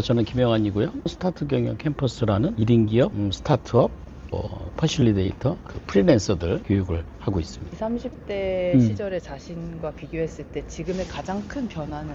저는 김영환이고요. 스타트 경영 캠퍼스라는 1인 기업 스타트업 퍼실리데이터 프리랜서들 교육을 하고 있습니다. 30대 시절의 자신과 비교했을 때 지금의 가장 큰 변화는?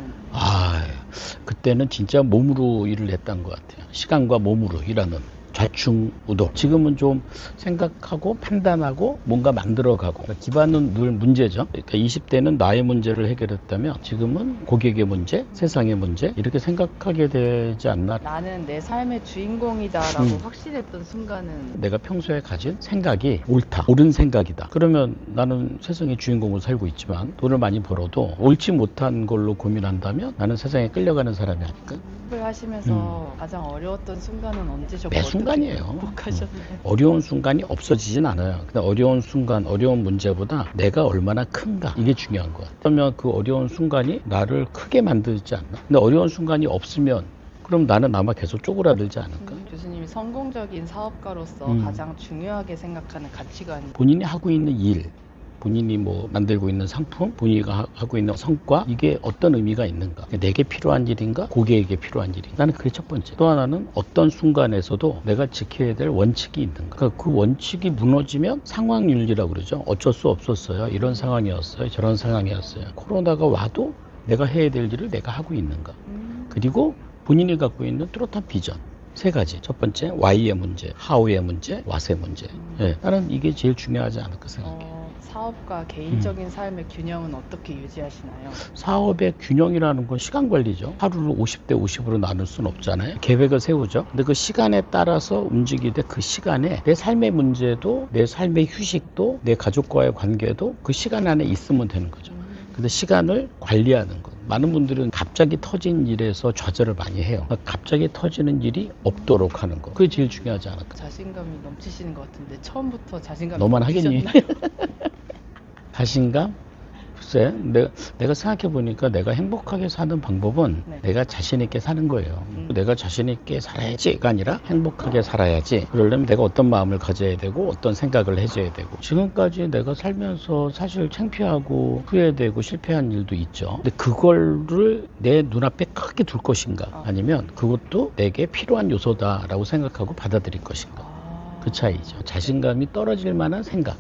그때는 진짜 몸으로 일을 했던 것 같아요. 시간과 몸으로 일하는 좌충우돌. 지금은 좀 생각하고 판단하고 뭔가 만들어가고, 그러니까 기반은 늘 문제죠. 그러니까 20대는 나의 문제를 해결했다면 지금은 고객의 문제, 세상의 문제 이렇게 생각하게 되지 않나. 나는 내 삶의 주인공이다라고 확신했던 순간은? 내가 평소에 가진 생각이 옳다, 옳은 생각이다. 그러면 나는 세상의 주인공으로 살고 있지만 돈을 많이 벌어도 옳지 못한 걸로 고민한다면 나는 세상에 끌려가는 사람이 아닐까. 을 하시면서 가장 어려웠던 순간은 언제셨고 매 순간이에요. 극복하셨나요? 어려운 순간이 없어지진 않아요. 근데 어려운 순간, 어려운 문제보다 내가 얼마나 큰가, 이게 중요한 것 같아요. 그러면 그 어려운 순간이 나를 크게 만들지 않나. 근데 어려운 순간이 없으면 그럼 나는 아마 계속 쪼그라들지 않을까. 교수님이 성공적인 사업가로서 가장 중요하게 생각하는 가치관이? 본인이 하고 있는 일, 본인이 만들고 있는 상품, 본인이 하고 있는 성과, 이게 어떤 의미가 있는가. 내게 필요한 일인가, 고객에게 필요한 일인가. 나는 그게 첫 번째. 또 하나는 어떤 순간에서도 내가 지켜야 될 원칙이 있는가. 그러니까 그 원칙이 무너지면 상황윤리라고 그러죠. 어쩔 수 없었어요. 이런 상황이었어요. 저런 상황이었어요. 코로나가 와도 내가 해야 될 일을 내가 하고 있는가. 그리고 본인이 갖고 있는 뚜렷한 비전. 세 가지. 첫 번째, Y의 문제, How의 문제, What의 문제. 나는 이게 제일 중요하지 않을까 생각해요. 사업과 개인적인 삶의 균형은 어떻게 유지하시나요? 사업의 균형이라는 건 시간 관리죠. 하루를 50대 50으로 나눌 수는 없잖아요. 계획을 세우죠. 근데 그 시간에 따라서 움직이되 그 시간에 내 삶의 문제도, 내 삶의 휴식도, 내 가족과의 관계도 그 시간 안에 있으면 되는 거죠. 근데 시간을 관리하는 것. 많은 분들은 갑자기 터진 일에서 좌절을 많이 해요. 갑자기 터지는 일이 없도록 하는 거. 그게 제일 중요하지 않을까. 자신감이 넘치시는 것 같은데 처음부터 자신감이 너만 하겠니? 넘치셨나요? 자신감? 글쎄, 내가 생각해보니까 내가 행복하게 사는 방법은 내가 자신있게 사는 거예요. 내가 자신있게 살아야지가 아니라 행복하게 살아야지. 그러려면 내가 어떤 마음을 가져야 되고 어떤 생각을 해줘야 되고. 지금까지 내가 살면서 사실 창피하고 후회되고 실패한 일도 있죠. 근데 그거를 내 눈앞에 크게 둘 것인가, 아니면 그것도 내게 필요한 요소다라고 생각하고 받아들일 것인가. 그 차이죠. 자신감이 떨어질 만한 생각,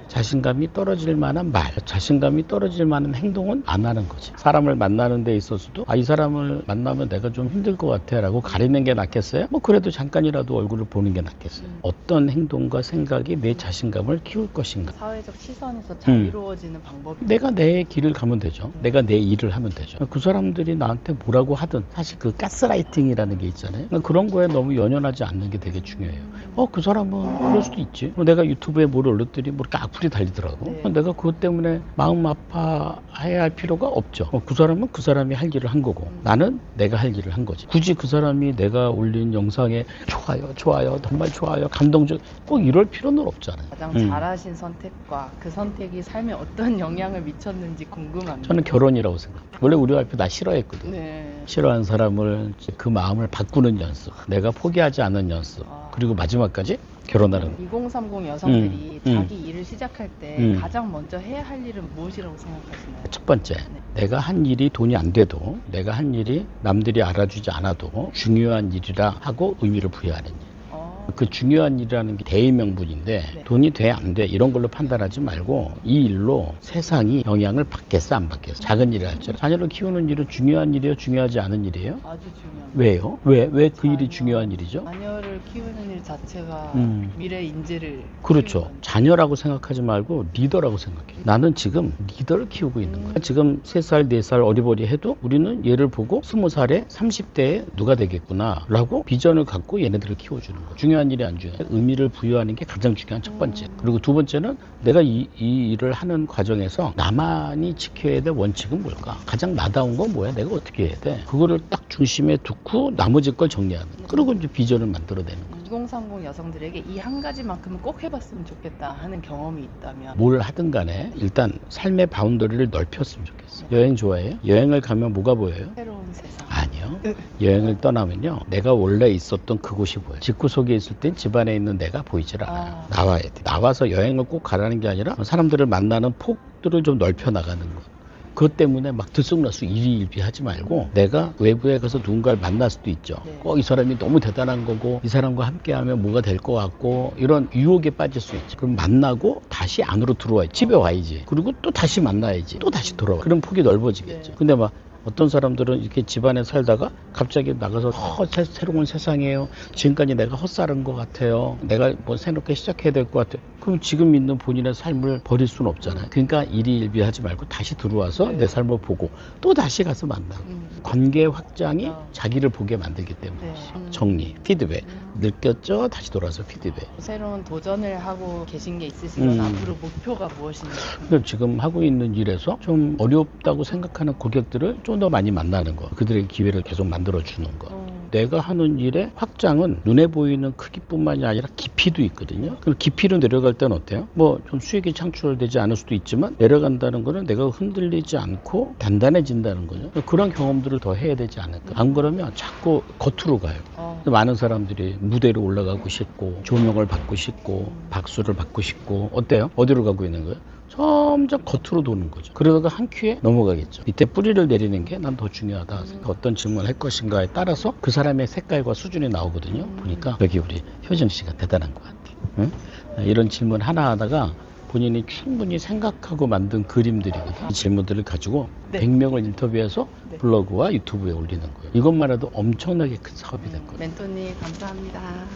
자신감이 떨어질 만한 말, 자신감이 떨어질 만한 행동은 안 하는 거지. 사람을 만나는 데 있어서도 이 사람을 만나면 내가 좀 힘들 것 같아 라고 가리는 게 낫겠어요? 그래도 잠깐이라도 얼굴을 보는 게 낫겠어요. 어떤 행동과 생각이 내 자신감을 키울 것인가. 사회적 시선에서 자유로워지는 방법이? 내가 내 길을 가면 되죠. 내가 내 일을 하면 되죠. 그 사람들이 나한테 뭐라고 하든, 사실 그 가스라이팅이라는 게 있잖아요. 그런 거에 너무 연연하지 않는 게 되게 중요해요. 그 사람은 그럴 수도 있지. 내가 유튜브에 뭘 올렸더니 이렇게 악플이 달리더라고. 내가 그것 때문에 마음 아파해야 할 필요가 없죠. 그 사람은 그 사람이 할 일을 한 거고, 나는 내가 할 일을 한 거지. 굳이 그 사람이 내가 올린 영상에 좋아요, 정말 좋아요, 감동적, 꼭 이럴 필요는 없잖아요. 가장 잘하신 선택과 그 선택이 삶에 어떤 영향을 미쳤는지 궁금합니다. 저는 결혼이라고 생각해요. 원래 우리 와이프 나 싫어했거든. 싫어하는 사람을 그 마음을 바꾸는 연습, 내가 포기하지 않는 연습, 그리고 마지막까지 결혼하는. 2030 여성들이 자기 일을 시작할 때 가장 먼저 해야 할 일은 무엇이라고 생각하시나요? 첫 번째, 내가 한 일이 돈이 안 돼도, 내가 한 일이 남들이 알아주지 않아도 중요한 일이라 하고 의미를 부여하는 일. 그 중요한 일이라는 게 대의 명분인데 돈이 돼 안 돼 이런 걸로 판단하지 말고 이 일로 세상이 영향을 받겠어 안 받겠어. 작은 일을 할지. 자녀를 키우는 일은 중요한 일이에요? 중요하지 않은 일이에요? 아주 중요합니다. 왜요? 왜 그 일이 중요한 일이죠? 자녀를 키우는 일 자체가 미래 인재를. 그렇죠. 자녀라고 생각하지 말고 리더라고 생각해. 나는 지금 리더를 키우고 있는 거야. 지금 3살, 4살 어리버리해도 우리는 얘를 보고 20살에 30대에 누가 되겠구나 라고 비전을 갖고 얘네들을 키워주는 거야. 중요한 일이 안 중요해. 의미를 부여하는 게 가장 중요한 첫 번째. 그리고 두 번째는 내가 이 일을 하는 과정에서 나만이 지켜야 될 원칙은 뭘까? 가장 나다운 건 뭐야? 내가 어떻게 해야 돼? 그거를 딱 중심에 두고 나머지 걸 정리하는 거야. 그리고 이제 비전을 만들어내는 거야. 2030 여성들에게 이 한 가지만큼은 꼭 해봤으면 좋겠다 하는 경험이 있다면? 뭘 하든 간에 일단 삶의 바운더리를 넓혔으면 좋겠어. 여행 좋아해요? 여행을 가면 뭐가 보여요? 새로운 세상. 아니요. 여행을 떠나면요, 내가 원래 있었던 그곳이 보여요. 집구석에 있을 땐 집안에 있는 내가 보이질 않아요. 나와야 돼. 나와서 여행을 꼭 가라는 게 아니라 사람들을 만나는 폭들을 좀 넓혀 나가는 것. 그것 때문에 막 들쑥날쑥 일희일비하지 말고 내가 외부에 가서 누군가를 만날 수도 있죠. 네. 이 사람이 너무 대단한 거고 이 사람과 함께하면 뭐가 될 것 같고 이런 유혹에 빠질 수 있죠. 그럼 만나고 다시 안으로 들어와야지. 집에 와야지. 그리고 또 다시 만나야지. 또 다시 돌아와. 그럼 폭이 넓어지겠죠. 네. 근데 막 어떤 사람들은 이렇게 집안에 살다가 갑자기 나가서 새로운 세상이에요. 지금까지 내가 헛살은 것 같아요. 내가 뭐 새롭게 시작해야 될 것 같아요. 그럼 지금 있는 본인의 삶을 버릴 수는 없잖아요. 그러니까 일희일비하지 말고 다시 들어와서 네. 내 삶을 보고 또 다시 가서 만나고 관계 확장이 자기를 보게 만들기 때문에 네. 정리, 피드백. 느꼈죠? 다시 돌아서 피드백. 새로운 도전을 하고 계신 게 있으시면 앞으로 목표가 무엇인지. 그러니까 지금 하고 있는 일에서 좀 어렵다고 생각하는 고객들을 좀 더 많이 만나는 거. 그들의 기회를 계속 만들어주는 거. 내가 하는 일의 확장은 눈에 보이는 크기뿐만이 아니라 깊이도 있거든요. 그럼 깊이로 내려갈 때는 어때요? 뭐 좀 수익이 창출되지 않을 수도 있지만 내려간다는 거는 내가 흔들리지 않고 단단해진다는 거죠. 그런 경험들을 더 해야 되지 않을까. 안 그러면 자꾸 겉으로 가요. 많은 사람들이 무대로 올라가고 싶고 조명을 받고 싶고 박수를 받고 싶고 어때요? 어디로 가고 있는 거예요? 점점 겉으로 도는 거죠. 그러다가 한 큐에 넘어가겠죠. 밑에 뿌리를 내리는 게 난 더 중요하다. 어떤 질문을 할 것인가에 따라서 그 사람의 색깔과 수준이 나오거든요. 보니까 여기 우리 효정 씨가 대단한 것 같아요. 응? 이런 질문 하나 하다가 본인이 충분히 생각하고 만든 그림들이거든요. 이 질문들을 가지고 네. 100명을 인터뷰해서 네. 블로그와 유튜브에 올리는 거예요. 이것만 해도 엄청나게 큰 사업이 될 거예요. 멘토님 감사합니다.